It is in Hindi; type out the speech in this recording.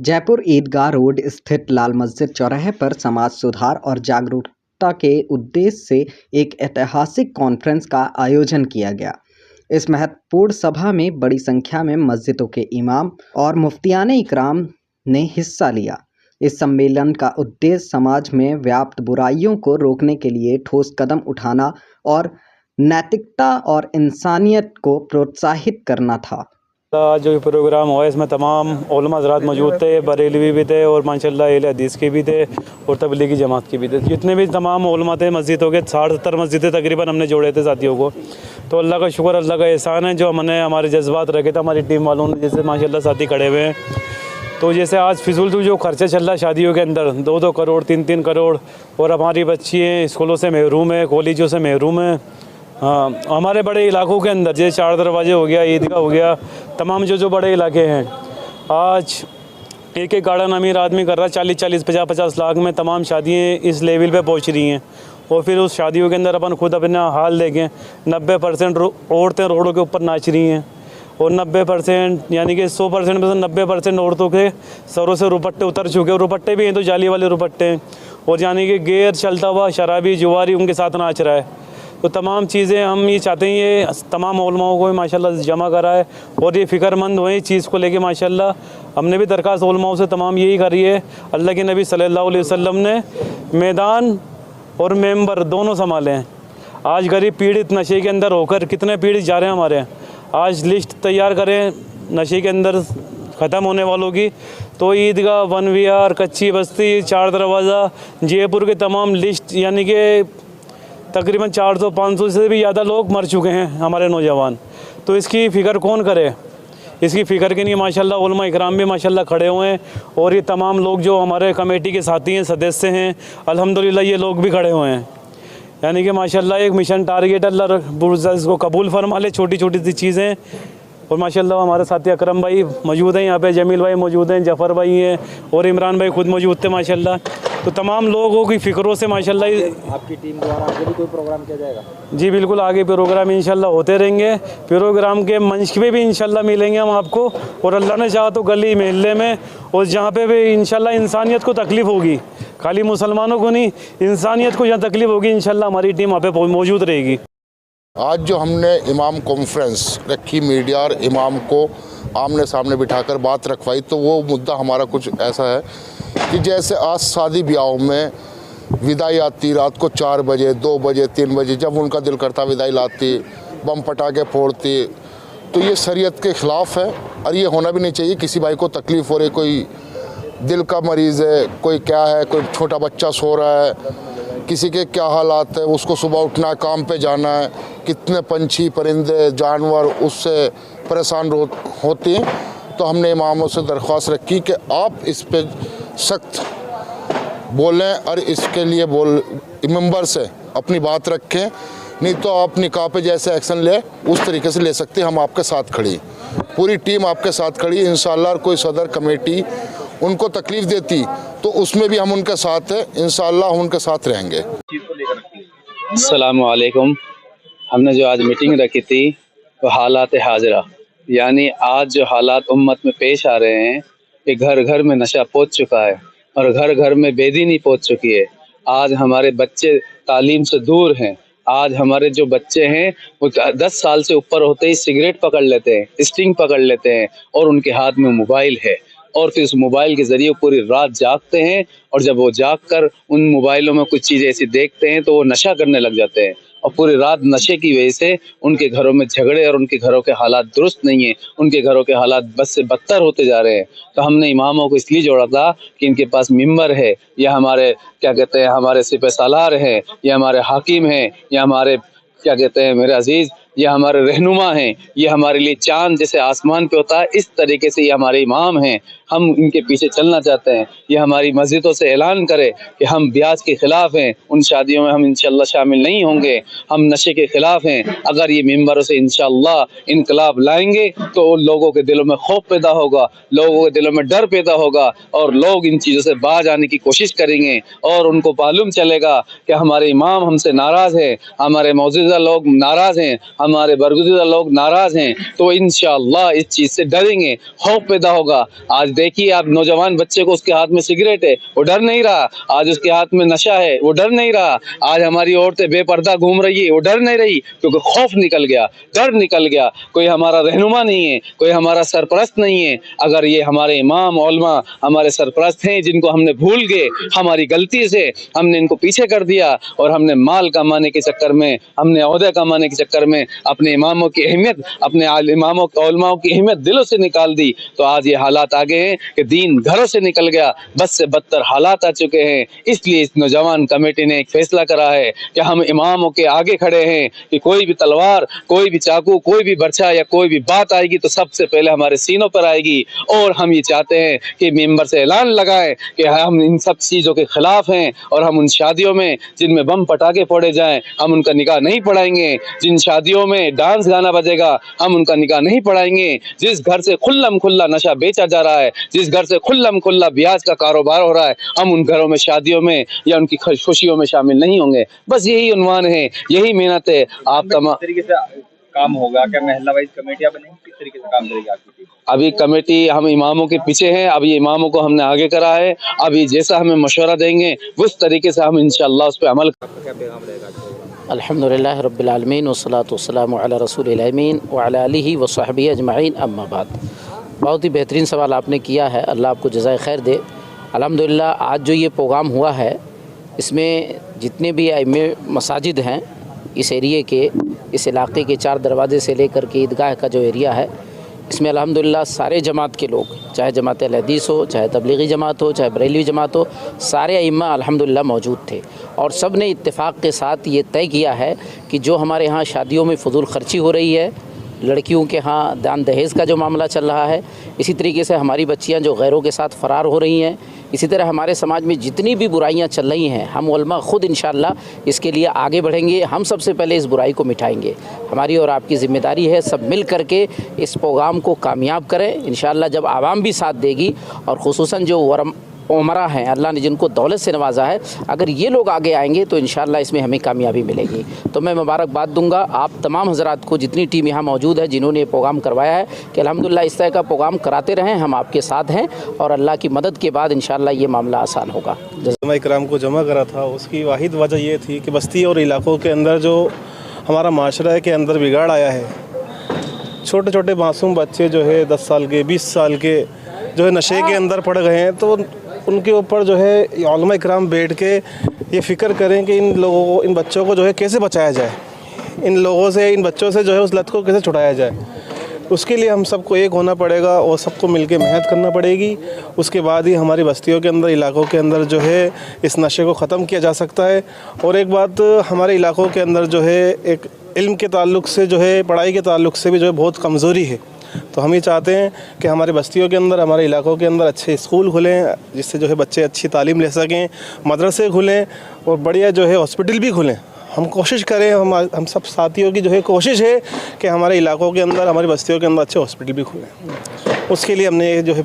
जयपुर ईदगाह रोड स्थित लाल मस्जिद चौराहे पर समाज सुधार और जागरूकता के उद्देश्य से एक ऐतिहासिक कॉन्फ्रेंस का आयोजन किया गया। इस महत्वपूर्ण सभा में बड़ी संख्या में मस्जिदों के इमाम और मुफ्तियाने इकराम ने हिस्सा लिया। इस सम्मेलन का उद्देश्य समाज में व्याप्त बुराइयों को रोकने के लिए ठोस कदम उठाना और नैतिकता और इंसानियत को प्रोत्साहित करना था। जो प्रोग्राम हुआ इसमें तमाम उलमा हज़रात मौजूद थे, बरेलवी भी थे और माशाल्लाह अहले हदीस के भी थे और तबलीगी जमात के भी थे। जितने भी तमाम उलमा थे मस्जिदों के 60-70 मस्जिदें तकरीबन हमने जोड़े थे साथियों को। तो अल्लाह का शुक्र, अल्लाह का एहसान है जो हमने हमारे जज्बात रखे थे हमारी टीम वालों ने। जैसे माशाल्लाह साथी खड़े हुए हैं, तो जैसे आज फिजूल जो खर्चा चल रहा है शादियों के अंदर 2-2 करोड़ 3-3 करोड़, और हमारी बच्ची हैं स्कूलों से महरूम है, कॉलेजों से महरूम है। हाँ, हमारे बड़े इलाकों के अंदर जैसे 4 दरवाजे हो गया, ईदगाह हो गया, तमाम जो बड़े इलाके हैं, आज एक गार्डन अमीर आदमी कर रहा है 40-40 50-50 लाख में तमाम शादियाँ इस लेवल पे पहुंच रही हैं। और फिर उस शादियों के अंदर अपन खुद अपना हाल देखें, 90% औरतें रोडों के ऊपर नाच रही हैं और 90% यानी कि 100% में से 90% औरतों के सरों से रुपट्टे उतर चुके हैं। रुपट्टे भी हैं तो जाली वाले रुपट्टे हैं, और यानी कि गैर चलता हुआ शराबी जुआरी उनके साथ नाच रहा है। तो तमाम चीज़ें हम ये चाहते हैं ये तमाम उलमाओं को माशाल्लाह जमा करा है और ये फ़िक्रमंद हुए इस चीज़ को लेके। माशाल्लाह हमने भी दरख्वास्त उलमाओं से तमाम यही करी है। अल्लाह के नबी सल्लल्लाहु अलैहि वसल्लम ने मैदान और मेंबर दोनों संभाले हैं। आज गरीब पीड़ित नशे के अंदर होकर कितने पीड़ित जा रहे हैं हमारे। आज लिस्ट तैयार करें नशे के अंदर ख़त्म होने वालों की, तो ईदगाह, वन विहार, कच्ची बस्ती, 4 दरवाज़ा, जयपुर के तमाम लिस्ट यानी कि तकरीबन 400-500 से भी ज़्यादा लोग मर चुके हैं हमारे नौजवान। तो इसकी फ़िक्र कौन करे? इसकी फ़िक्र के लिए माशाल्लाह उलमा इकराम भी माशाल्लाह खड़े हुए हैं, और ये तमाम लोग जो हमारे कमेटी के साथी हैं, सदस्य हैं, अल्हम्दुलिल्लाह ये लोग भी खड़े हुए हैं। यानी कि माशाल्लाह एक मिशन टारगेट अल्लाह इसको कबूल फरमा ले, छोटी छोटी सी चीज़ें। और माशाल्लाह हमारे साथी अकरम भाई मौजूद हैं यहाँ पे, जमील भाई मौजूद हैं, जफ़र भाई हैं और इमरान भाई खुद मौजूद थे माशाल्लाह। तो तमाम लोगों की फ़िक्रों से माशाल्लाह आपकी टीम द्वारा आगे भी कोई प्रोग्राम किया जाएगा? जी बिल्कुल, आगे प्रोग्राम इंशाल्लाह होते रहेंगे। प्रोग्राम के मंच पे भी इंशाल्लाह मिलेंगे हम आपको, और अल्लाह ने चाहा तो गली मोहल्ले में और जहाँ पे भी इंशाल्लाह इंसानियत को तकलीफ़ होगी, खाली मुसलमानों को नहीं, इंसानियत को जहाँ तकलीफ़ होगी इंशाल्लाह हमारी टीम वहाँ पे मौजूद रहेगी। आज जो हमने इमाम कॉन्फ्रेंस रखी, मीडिया और इमाम को आमने सामने बिठाकर बात रखवाई, तो वो मुद्दा हमारा कुछ ऐसा है कि जैसे आज शादी ब्याहों में विदाई आती रात को 4 बजे, 2 बजे, 3 बजे, जब उनका दिल करता विदाई लाती, बम पटाखे फोड़ती, तो ये शरीयत के ख़िलाफ़ है और ये होना भी नहीं चाहिए। किसी भाई को तकलीफ़ हो रही, कोई दिल का मरीज़ है, कोई क्या है, कोई छोटा बच्चा सो रहा है, किसी के क्या हालात है, उसको सुबह उठना है, काम पे जाना है, कितने पंछी परिंदे जानवर उससे परेशान होते हैं। तो हमने इमामों से दरख्वास्त रखी कि आप इस पे सख्त बोलें और इसके लिए मेंबर से अपनी बात रखें, नहीं तो आप निकाह पे जैसे एक्शन ले उस तरीके से ले सकते हैं। हम आपके साथ खड़ी, पूरी टीम आपके साथ खड़ी इंशाअल्लाह। कोई सदर कमेटी उनको तकलीफ़ देती तो उसमें भी हम उनके साथ हैं, इंशाअल्लाह उनके साथ रहेंगे। अस्सलाम वालेकुम। हमने जो आज मीटिंग रखी थी वो हालात हाजिरा, यानी आज जो हालात उम्मत में पेश आ रहे हैं कि घर घर में नशा पहुंच चुका है और घर घर में बेदीनी पहुंच चुकी है। आज हमारे बच्चे तालीम से दूर हैं। आज हमारे जो बच्चे हैं वो 10 साल से ऊपर होते ही सिगरेट पकड़ लेते हैं, स्टिंग पकड़ लेते हैं, और उनके हाथ में मोबाइल है, और फिर उस मोबाइल के ज़रिए पूरी रात जागते हैं, और जब वो जाग कर उन मोबाइलों में कुछ चीज़ें ऐसी देखते हैं तो वो नशा करने लग जाते हैं, और पूरी रात नशे की वजह से उनके घरों में झगड़े और उनके घरों के हालात दुरुस्त नहीं हैं, उनके घरों के हालात बस से बदतर होते जा रहे हैं। तो हमने इमामों को इसलिए जोड़ा था कि इनके पास मिंबर है, या हमारे क्या कहते हैं हमारे सिपह सालार हैं, या हमारे हाकिम हैं, या हमारे क्या कहते हैं मेरे अजीज़, ये हमारे रहनुमा हैं, ये हमारे लिए चांद जैसे आसमान पे होता है, इस तरीके से ये हमारे इमाम हैं। हम इनके पीछे चलना चाहते हैं। ये हमारी मस्जिदों से ऐलान करे कि हम ब्याज के ख़िलाफ़ हैं, उन शादियों में हम इंशाअल्लाह शामिल नहीं होंगे, हम नशे के ख़िलाफ़ हैं। अगर ये मिंबरों से इंशाअल्लाह इनकलाब लाएंगे तो उन लोगों के दिलों में खौफ पैदा होगा, लोगों के दिलों में डर पैदा होगा, और लोग इन चीज़ों से बाज आने की कोशिश करेंगे, और उनको मालूम चलेगा कि हमारे इमाम हमसे नाराज़ हैं, हमारे मौजूदा लोग नाराज़ हैं, हमारे बरगुज़िदा लोग नाराज़ हैं। तो इंशाअल्लाह इस चीज़ से डरेंगे, खौफ पैदा होगा। आज देखिए आप नौजवान बच्चे को, उसके हाथ में सिगरेट है, वो डर नहीं रहा। आज उसके हाथ में नशा है, वो डर नहीं रहा। आज हमारी औरतें बेपर्दा घूम रही है, वो डर नहीं रही, क्योंकि खौफ निकल गया, डर निकल गया। कोई हमारा रहनुमा नहीं है, कोई हमारा सरपरस्त नहीं है। अगर ये हमारे इमाम उलमा हमारे सरपरस्त हैं, जिनको हमने भूल गए, हमारी गलती से हमने इनको पीछे कर दिया और हमने माल कमाने के चक्कर में, हमने ओहदे कमाने के चक्कर में अपने इमामों की अहमियत, अपने इमामों उलमाओं की अहमियत दिलों से निकाल दी, तो आज ये हालात आ गए हैं कि दीन घरों से निकल गया। बस से बदतर हालात आ चुके हैं। इसलिए इस नौजवान कमेटी ने एक फैसला करा है कि हम इमामों के आगे खड़े हैं कि कोई भी तलवार, कोई भी चाकू, कोई भी बर्छा या कोई भी बात आएगी तो सबसे पहले हमारे सीनों पर आएगी। और हम ये चाहते हैं कि मेंबर से ऐलान लगाएं कि हम इन सब चीज़ों के खिलाफ हैं और हम उन शादियों में जिनमें बम पटाखे फोड़े जाएं, हम उनका निकाह नहीं पढ़ाएंगे। जिन शादियों में डांस गाना बजेगा, हम उनका निकाह नहीं पढ़ाएंगे। जिस घर से खुल्लम खुल्ला नशा बेचा जा रहा है, जिस घर से खुल्लम खुल्ला ब्याज का कारोबार हो रहा है, हम उन घरों में, शादियों में या उनकी खुशियों में शामिल नहीं होंगे। बस यही उन्वान है, यही मेहनत है। आप तमाम तरीके से काम होगा क्या? महल्ला वाइज कमेटियां बनेंगी, किस तरीके से काम करेगी आपकी टीम? अभी कमेटी हम इमामों के पीछे हैं, अभी इमामों को हमने आगे करा है। अभी जैसा हमें मशवरा देंगे उस तरीके से हम इंशाअल्लाह उस पर अमल। क्या पैगाम रहेगा आज प्रोग्राम? अल्हम्दुलिल्लाह रब्बिल आलमीन वस्सलातु वस्सलामु अला रसूलिल अमीन व अला आलिहि व सहबिहि अजमईन, अम्मा बाद। बहुत ही बेहतरीन सवाल आपने किया है, अल्लाह आपको जज़ाए खैर दे। अल्हम्दुलिल्लाह आज जो ये प्रोग्राम हुआ है, इसमें जितने भी आइम्मे मसाजिद हैं इस एरिए के, इस इलाके के 4 दरवाजे से लेकर के ईदगाह का जो एरिया है, इसमें अल्हम्दुलिल्लाह सारे जमात के लोग, चाहे जमात अहले हदीस हो, चाहे तबलीगी जमात हो, चाहे बरेलवी जमात हो, सारे अइम्मा अल्हम्दुलिल्लाह मौजूद थे। और सब ने इत्तेफाक के साथ ये तय किया है कि जो हमारे यहाँ शादियों में फ़ुज़ूल ख़र्ची हो रही है, लड़कियों के यहाँ दान दहेज़ का जो मामला चल रहा है, इसी तरीके से हमारी बच्चियाँ जो गैरों के साथ फ़रार हो रही हैं, इसी तरह हमारे समाज में जितनी भी बुराइयां चल रही हैं, हम उलमा ख़ुद इंशाअल्लाह इसके लिए आगे बढ़ेंगे। हम सबसे पहले इस बुराई को मिटाएंगे। हमारी और आपकी ज़िम्मेदारी है सब मिल कर के इस प्रोग्राम को कामयाब करें। इंशाअल्लाह जब आवाम भी साथ देगी और ख़ुसूसन जो उमरा हैं, अल्लाह ने जिनको दौलत से नवाजा है, अगर ये लोग आगे आएंगे तो इंशाअल्लाह इसमें हमें कामयाबी मिलेगी। तो मैं मुबारकबाद दूंगा आप तमाम हज़रात को, जितनी टीम यहाँ मौजूद है, जिन्होंने ये प्रोग्राम करवाया है, कि अल्हम्दुलिल्लाह इस तरह का प्रोग्राम कराते रहें। हम आपके साथ हैं और अल्लाह की मदद के बाद इंशाअल्लाह ये मामला आसान होगा। उलमा इकराम को जमा करा था, उसकी वाहिद वजह ये थी कि बस्ती और इलाकों के अंदर जो हमारा माशरा के अंदर बिगाड़ आया है, छोटे छोटे मासूम बच्चे जो है 10 साल के, 20 साल के जो है नशे के अंदर पड़ गए हैं, तो उनके ऊपर जो है उलमा इकराम बैठ के ये फ़िक्र करें कि इन लोगों को, इन बच्चों को जो है कैसे बचाया जाए, इन लोगों से, इन बच्चों से जो है उस लत को कैसे छुड़ाया जाए। उसके लिए हम सबको एक होना पड़ेगा और सबको मिलके मेहनत करना पड़ेगी। उसके बाद ही हमारी बस्तियों के अंदर, इलाकों के अंदर जो है इस नशे को ख़त्म किया जा सकता है। और एक बात, हमारे इलाकों के अंदर जो है एक इल्म के ताल्लुक़ से जो है, पढ़ाई के ताल्लुक़ से भी जो है बहुत कमज़ोरी है। तो हम ये चाहते हैं कि हमारी बस्तियों के अंदर, हमारे इलाकों के अंदर अच्छे स्कूल खुलें, जिससे जो है बच्चे अच्छी तालीम ले सकें, मदरसे खुलें और बढ़िया जो है हॉस्पिटल भी खुलें। हम कोशिश करें, हम सब साथियों की जो है कोशिश है कि हमारे इलाकों के अंदर, हमारी बस्तियों के अंदर अच्छे हॉस्पिटल भी खुलें। उसके लिए हमने जो है